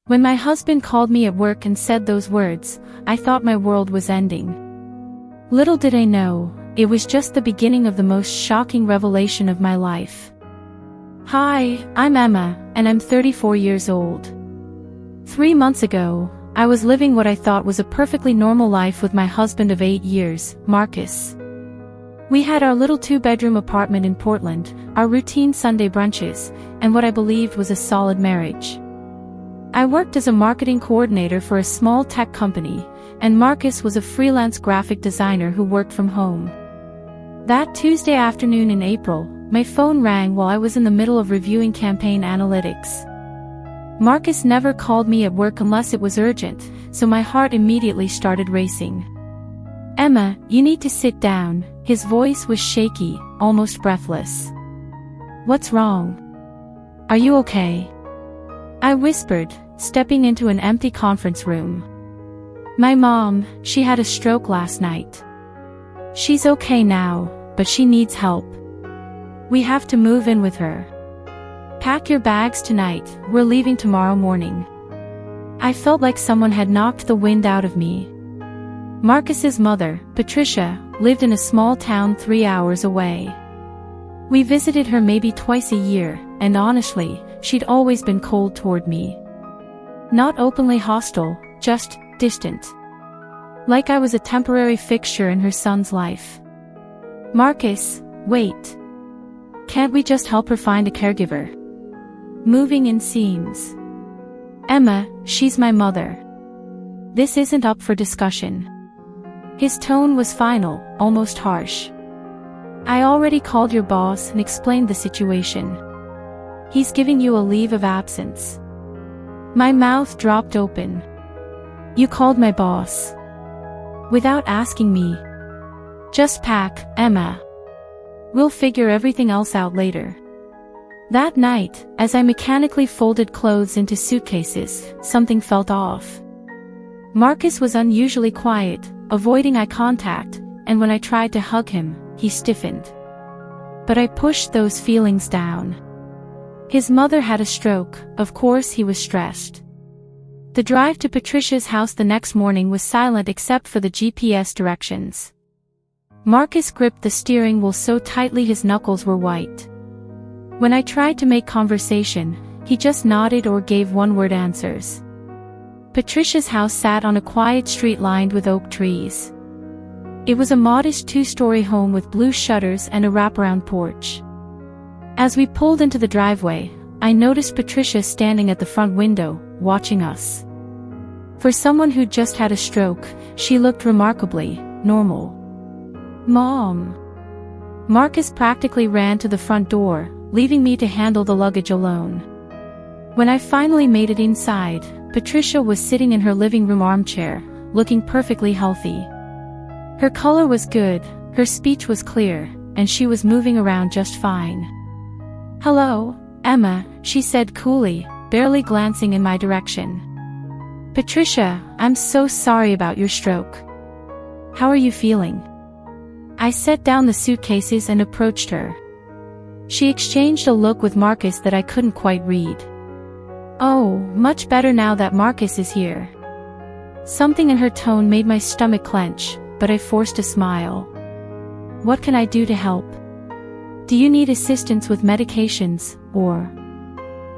When my husband called me at work and said those words, I thought my world was ending. Little did I know, it was just the beginning of the most shocking revelation of my life. Hi, I'm Emma, and I'm 34 years old. 3 months ago, I was living what I thought was a perfectly normal life with my husband of 8 years, Marcus. We had our little 2-bedroom apartment in Portland, our routine Sunday brunches, and what I believed was a solid marriage. I worked as a marketing coordinator for a small tech company, and Marcus was a freelance graphic designer who worked from home. That Tuesday afternoon in April, my phone rang while I was in the middle of reviewing campaign analytics. Marcus never called me at work unless it was urgent, so my heart immediately started racing. Emma, you need to sit down. His voice was shaky, almost breathless. What's wrong? Are you okay? I whispered, stepping into an empty conference room. My mom, she had a stroke last night. She's okay now, but she needs help. We have to move in with her. Pack your bags tonight, we're leaving tomorrow morning. I felt like someone had knocked the wind out of me. Marcus's mother, Patricia, lived in a small town 3 hours away. We visited her maybe twice a year, and honestly, she'd always been cold toward me. Not openly hostile, just distant. Like I was a temporary fixture in her son's life. Marcus, wait. Can't we just help her find a caregiver? Moving in seems. Emma, she's my mother. This isn't up for discussion. His tone was final, almost harsh. I already called your boss and explained the situation. He's giving you a leave of absence. My mouth dropped open. You called my boss. Without asking me. Just pack, Emma. We'll figure everything else out later. That night, as I mechanically folded clothes into suitcases, something felt off. Marcus was unusually quiet, avoiding eye contact, and when I tried to hug him, he stiffened. But I pushed those feelings down. His mother had a stroke, of course he was stressed. The drive to Patricia's house the next morning was silent except for the GPS directions. Marcus gripped the steering wheel so tightly his knuckles were white. When I tried to make conversation, he just nodded or gave one-word answers. Patricia's house sat on a quiet street lined with oak trees. It was a modest 2-story home with blue shutters and a wraparound porch. As we pulled into the driveway, I noticed Patricia standing at the front window, watching us. For someone who'd just had a stroke, she looked remarkably normal. Mom! Marcus practically ran to the front door, leaving me to handle the luggage alone. When I finally made it inside, Patricia was sitting in her living room armchair, looking perfectly healthy. Her color was good, her speech was clear, and she was moving around just fine. Hello, Emma, she said coolly, barely glancing in my direction. Patricia, I'm so sorry about your stroke. How are you feeling? I set down the suitcases and approached her. She exchanged a look with Marcus that I couldn't quite read. Oh, much better now that Marcus is here. Something in her tone made my stomach clench, but I forced a smile. What can I do to help? Do you need assistance with medications, or?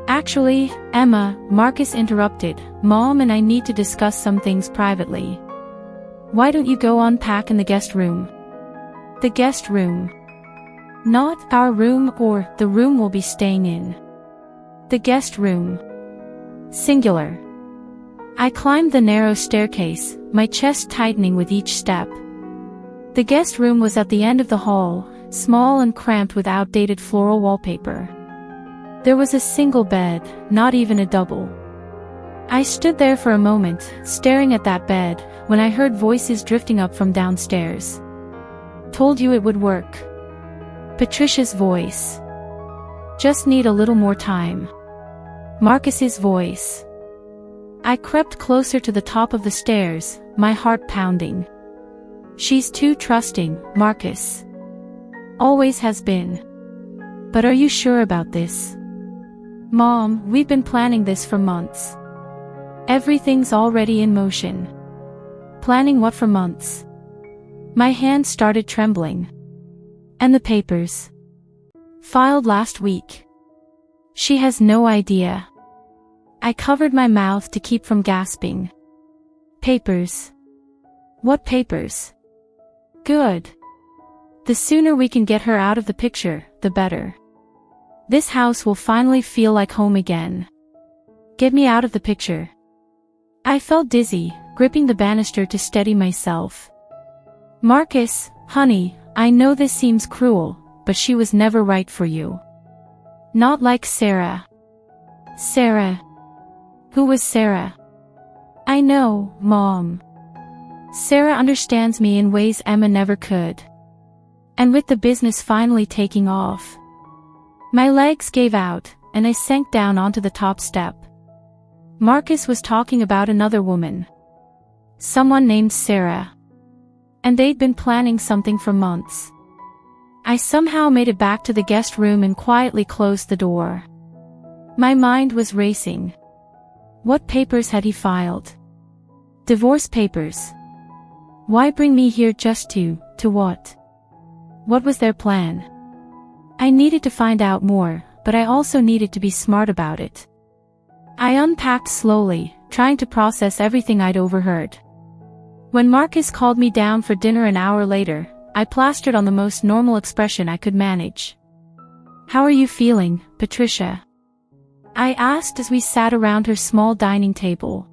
Actually, Emma, Marcus interrupted, Mom and I need to discuss some things privately. Why don't you go unpack in the guest room? The guest room. Not our room or the room we'll be staying in. The guest room. Singular. I climbed the narrow staircase, my chest tightening with each step. The guest room was at the end of the hall, small and cramped with outdated floral wallpaper. There was a single bed, not even a double. I stood there for a moment, staring at that bed, when I heard voices drifting up from downstairs. Told you it would work. Patricia's voice. Just need a little more time. Marcus's voice. I crept closer to the top of the stairs, my heart pounding. She's too trusting, Marcus. Always has been. But are you sure about this? Mom, we've been planning this for months. Everything's already in motion. Planning what for months? My hands started trembling. And the papers? Filed last week. She has no idea. I covered my mouth to keep from gasping. Papers. What papers? Good. The sooner we can get her out of the picture, the better. This house will finally feel like home again. Get me out of the picture. I felt dizzy, gripping the banister to steady myself. Marcus, honey, I know this seems cruel, but she was never right for you. Not like Sarah. Sarah. Who was Sarah? I know, Mom. Sarah understands me in ways Emma never could. And with the business finally taking off, my legs gave out, and I sank down onto the top step. Marcus was talking about another woman. Someone named Sarah. And they'd been planning something for months. I somehow made it back to the guest room and quietly closed the door. My mind was racing. What papers had he filed? Divorce papers. Why bring me here just to what? What was their plan? I needed to find out more, but I also needed to be smart about it. I unpacked slowly, trying to process everything I'd overheard. When Marcus called me down for dinner an hour later, I plastered on the most normal expression I could manage. How are you feeling, Patricia? I asked as we sat around her small dining table.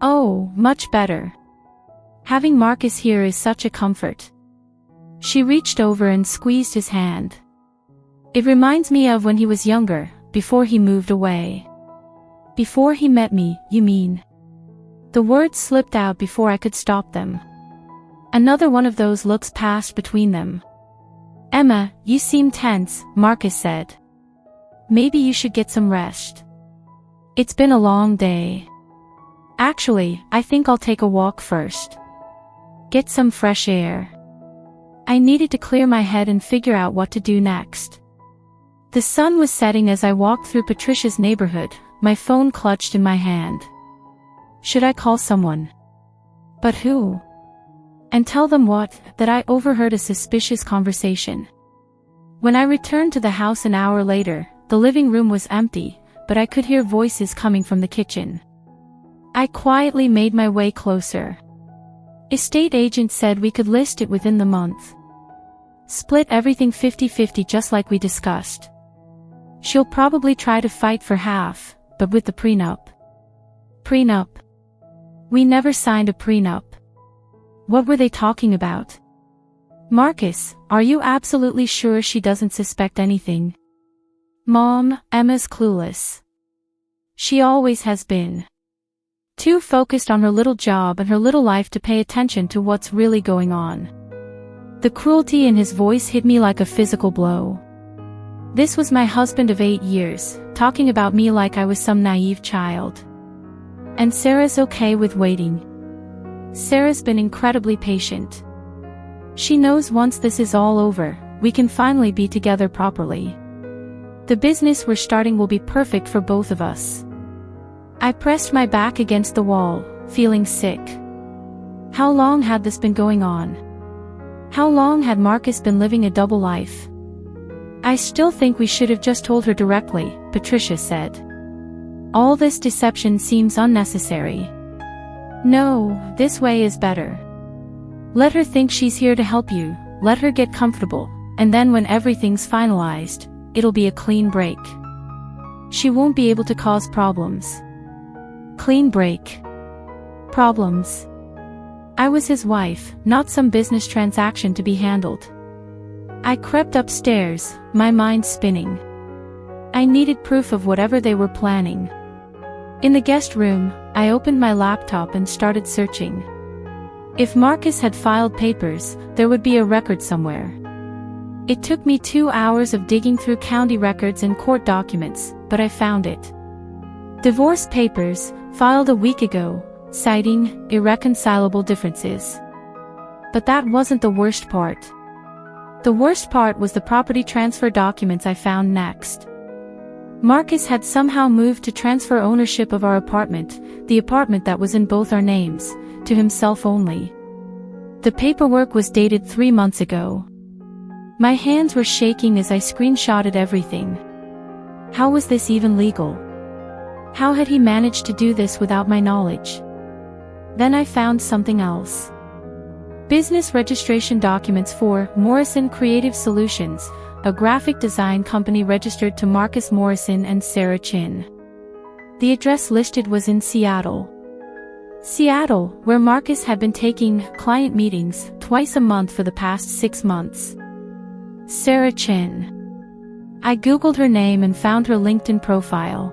Oh, much better. Having Marcus here is such a comfort. She reached over and squeezed his hand. It reminds me of when he was younger, before he moved away. Before he met me, you mean? The words slipped out before I could stop them. Another one of those looks passed between them. Emma, you seem tense, Marcus said. Maybe you should get some rest. It's been a long day. Actually, I think I'll take a walk first. Get some fresh air. I needed to clear my head and figure out what to do next. The sun was setting as I walked through Patricia's neighborhood, my phone clutched in my hand. Should I call someone? But who? And tell them what? That I overheard a suspicious conversation. When I returned to the house an hour later, the living room was empty, but I could hear voices coming from the kitchen. I quietly made my way closer. Estate agent said we could list it within the month. Split everything 50-50 just like we discussed. She'll probably try to fight for half, but with the prenup. Prenup? We never signed a prenup. What were they talking about? Marcus, are you absolutely sure she doesn't suspect anything? Mom, Emma's clueless. She always has been. Too focused on her little job and her little life to pay attention to what's really going on. The cruelty in his voice hit me like a physical blow. This was my husband of 8 years, talking about me like I was some naive child. And Sarah's okay with waiting. Sarah's been incredibly patient. She knows once this is all over, we can finally be together properly. The business we're starting will be perfect for both of us. I pressed my back against the wall, feeling sick. How long had this been going on? How long had Marcus been living a double life? I still think we should have just told her directly, Patricia said. All this deception seems unnecessary. No, this way is better. Let her think she's here to help you, let her get comfortable, and then when everything's finalized, it'll be a clean break. She won't be able to cause problems. Clean break. Problems. I was his wife, not some business transaction to be handled. I crept upstairs, my mind spinning. I needed proof of whatever they were planning. In the guest room, I opened my laptop and started searching. If Marcus had filed papers, there would be a record somewhere. It took me 2 hours of digging through county records and court documents, but I found it. Divorce papers, filed a week ago, citing irreconcilable differences. But that wasn't the worst part. The worst part was the property transfer documents I found next. Marcus had somehow moved to transfer ownership of our apartment, the apartment that was in both our names, to himself only. The paperwork was dated 3 months ago. My hands were shaking as I screenshotted everything. How was this even legal? How had he managed to do this without my knowledge? Then I found something else. Business registration documents for Morrison Creative Solutions, a graphic design company registered to Marcus Morrison and Sarah Chin. The address listed was in Seattle. Seattle, where Marcus had been taking client meetings twice a month for the past 6 months. Sarah Chin. I googled her name and found her LinkedIn profile.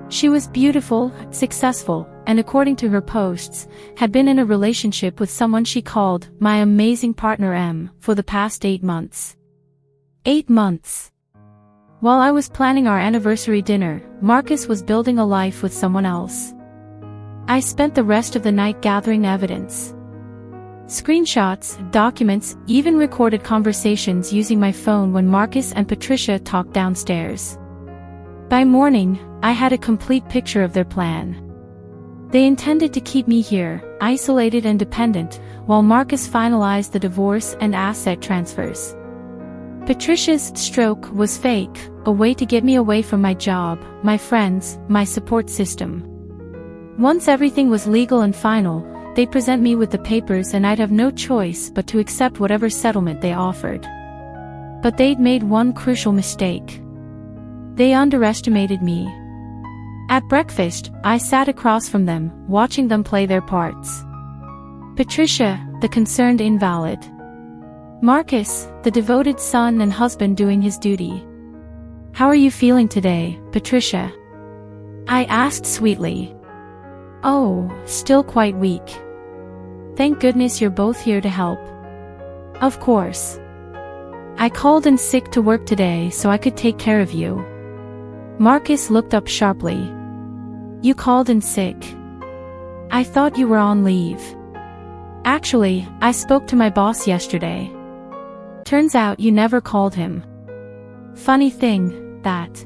She was beautiful, successful, and according to her posts, had been in a relationship with someone she called my amazing partner M for the past 8 months. 8 months. While I was planning our anniversary dinner, Marcus was building a life with someone else. I spent the rest of the night gathering evidence. Screenshots, documents, even recorded conversations using my phone when Marcus and Patricia talked downstairs. By morning, I had a complete picture of their plan. They intended to keep me here, isolated and dependent, while Marcus finalized the divorce and asset transfers. Patricia's stroke was fake, a way to get me away from my job, my friends, my support system. Once everything was legal and final, they'd present me with the papers and I'd have no choice but to accept whatever settlement they offered. But they'd made one crucial mistake. They underestimated me. At breakfast, I sat across from them, watching them play their parts. Patricia, the concerned invalid. Marcus, the devoted son and husband doing his duty. "How are you feeling today, Patricia?" I asked sweetly. "Oh, still quite weak. Thank goodness you're both here to help." "Of course. I called in sick to work today so I could take care of you." Marcus looked up sharply. "You called in sick? I thought you were on leave." "Actually, I spoke to my boss yesterday. Turns out you never called him." Funny thing, that.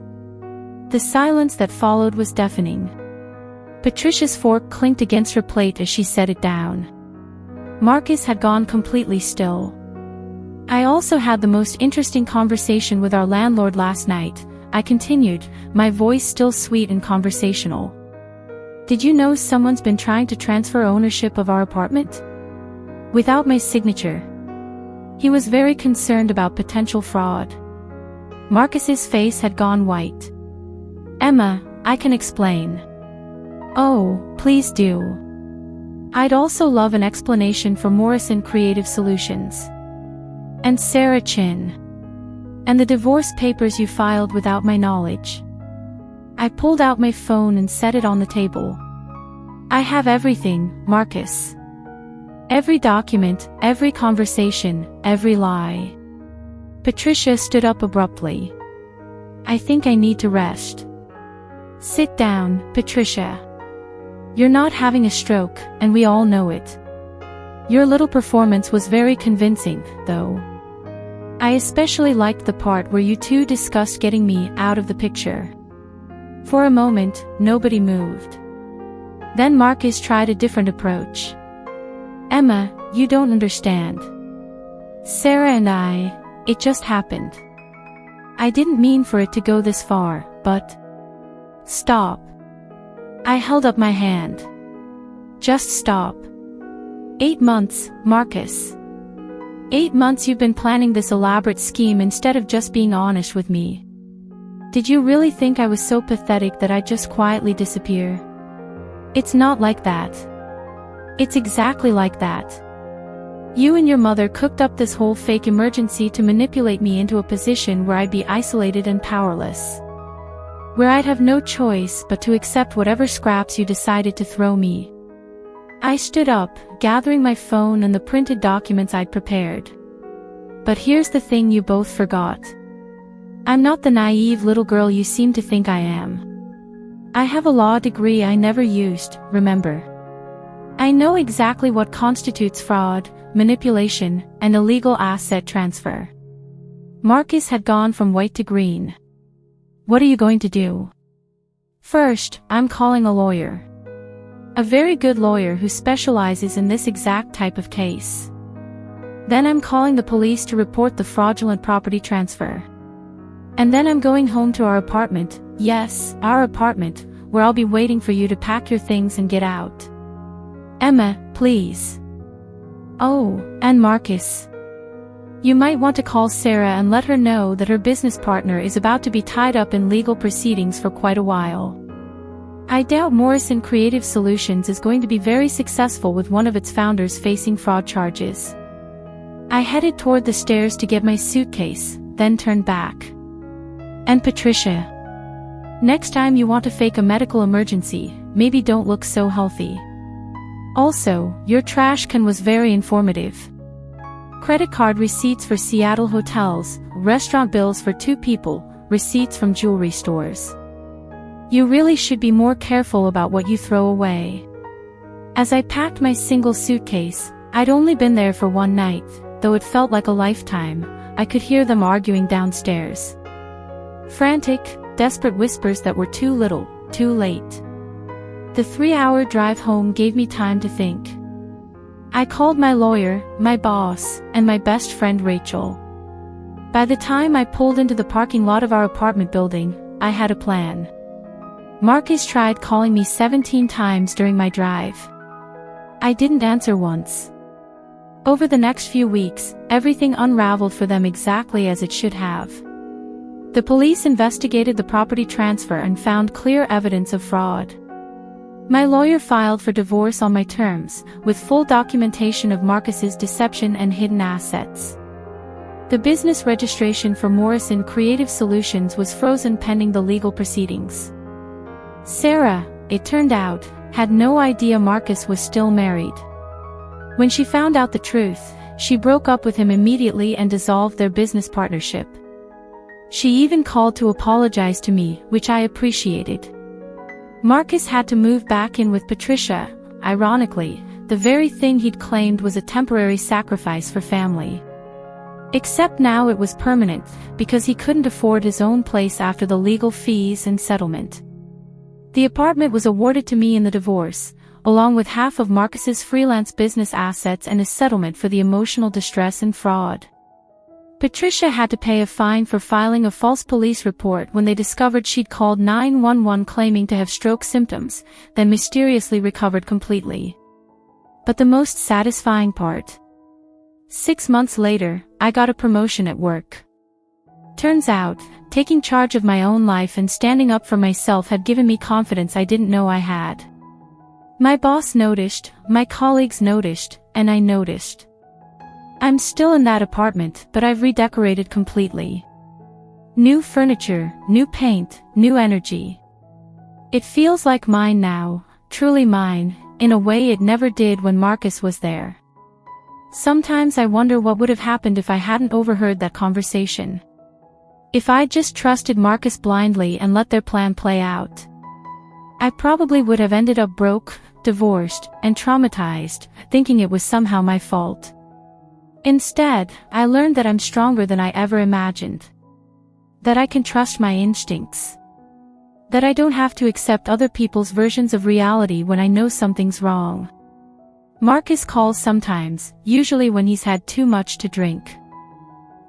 The silence that followed was deafening. Patricia's fork clinked against her plate as she set it down. Marcus had gone completely still. "I also had the most interesting conversation with our landlord last night," I continued, my voice still sweet and conversational. "Did you know someone's been trying to transfer ownership of our apartment? Without my signature." He was very concerned about potential fraud. Marcus's face had gone white. "Emma, I can explain." "Oh, please do." I'd also love an explanation for Morrison Creative Solutions. And Sarah Chin. And the divorce papers you filed without my knowledge. I pulled out my phone and set it on the table. "I have everything, Marcus. Every document, every conversation, every lie." Patricia stood up abruptly. "I think I need to rest." "Sit down, Patricia. You're not having a stroke, and we all know it. Your little performance was very convincing, though. I especially liked the part where you two discussed getting me out of the picture." For a moment, nobody moved. Then Marcus tried a different approach. "Emma, you don't understand. Sarah and I, it just happened. I didn't mean for it to go this far, but..." "Stop." I held up my hand. "Just stop. 8 months, Marcus. 8 months you've been planning this elaborate scheme instead of just being honest with me. Did you really think I was so pathetic that I'd just quietly disappear? It's not like that. It's exactly like that. You and your mother cooked up this whole fake emergency to manipulate me into a position where I'd be isolated and powerless. Where I'd have no choice but to accept whatever scraps you decided to throw me." I stood up, gathering my phone and the printed documents I'd prepared. "But here's the thing you both forgot. I'm not the naive little girl you seem to think I am. I have a law degree I never used, remember? I know exactly what constitutes fraud, manipulation, and illegal asset transfer." Marcus had gone from white to green. What are you going to do? First, I'm calling a lawyer. A very good lawyer who specializes in this exact type of case. Then I'm calling the police to report the fraudulent property transfer. And then I'm going home to our apartment, yes, our apartment, where I'll be waiting for you to pack your things and get out. Emma, please. Oh, and Marcus. You might want to call Sarah and let her know that her business partner is about to be tied up in legal proceedings for quite a while. I doubt Morrison Creative Solutions is going to be very successful with one of its founders facing fraud charges. I headed toward the stairs to get my suitcase, then turned back. And Patricia. Next time you want to fake a medical emergency, maybe don't look so healthy. Also, your trash can was very informative. Credit card receipts for Seattle hotels, restaurant bills for 2 people, receipts from jewelry stores. You really should be more careful about what you throw away. As I packed my single suitcase, I'd only been there for 1 night, though it felt like a lifetime. I could hear them arguing downstairs. Frantic, desperate whispers that were too little, too late. The 3-hour drive home gave me time to think. I called my lawyer, my boss, and my best friend Rachel. By the time I pulled into the parking lot of our apartment building, I had a plan. Marcus tried calling me 17 times during my drive. I didn't answer once. Over the next few weeks, everything unraveled for them exactly as it should have. The police investigated the property transfer and found clear evidence of fraud. My lawyer filed for divorce on my terms, with full documentation of Marcus's deception and hidden assets. The business registration for Morrison Creative Solutions was frozen pending the legal proceedings. Sarah, it turned out, had no idea Marcus was still married. When she found out the truth, she broke up with him immediately and dissolved their business partnership. She even called to apologize to me, which I appreciated. Marcus had to move back in with Patricia, ironically, the very thing he'd claimed was a temporary sacrifice for family. Except now it was permanent, because he couldn't afford his own place after the legal fees and settlement. The apartment was awarded to me in the divorce, along with half of Marcus's freelance business assets and a settlement for the emotional distress and fraud. Patricia had to pay a fine for filing a false police report when they discovered she'd called 911 claiming to have stroke symptoms, then mysteriously recovered completely. But the most satisfying part. 6 months later, I got a promotion at work. Turns out, taking charge of my own life and standing up for myself had given me confidence I didn't know I had. My boss noticed, my colleagues noticed, and I noticed. I'm still in that apartment, but I've redecorated completely. New furniture, new paint, new energy. It feels like mine now, truly mine, in a way it never did when Marcus was there. Sometimes I wonder what would have happened if I hadn't overheard that conversation. If I'd just trusted Marcus blindly and let their plan play out. I probably would have ended up broke, divorced, and traumatized, thinking it was somehow my fault. Instead, I learned that I'm stronger than I ever imagined. That I can trust my instincts. That I don't have to accept other people's versions of reality when I know something's wrong. Marcus calls sometimes, usually when he's had too much to drink.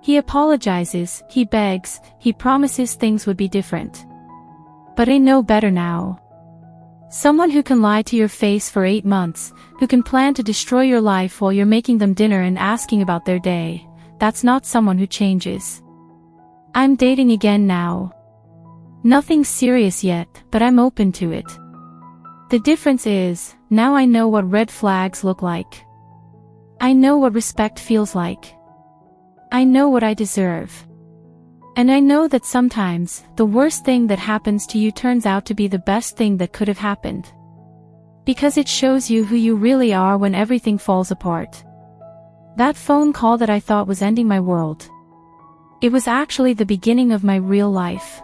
He apologizes, he begs, he promises things would be different. But I know better now. Someone who can lie to your face for 8 months, who can plan to destroy your life while you're making them dinner and asking about their day, that's not someone who changes. I'm dating again now. Nothing serious yet, but I'm open to it. The difference is, now I know what red flags look like. I know what respect feels like. I know what I deserve. And I know that sometimes, the worst thing that happens to you turns out to be the best thing that could have happened. Because it shows you who you really are when everything falls apart. That phone call that I thought was ending my world. It was actually the beginning of my real life.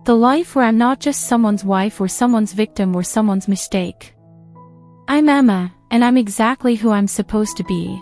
The life where I'm not just someone's wife or someone's victim or someone's mistake. I'm Emma, and I'm exactly who I'm supposed to be.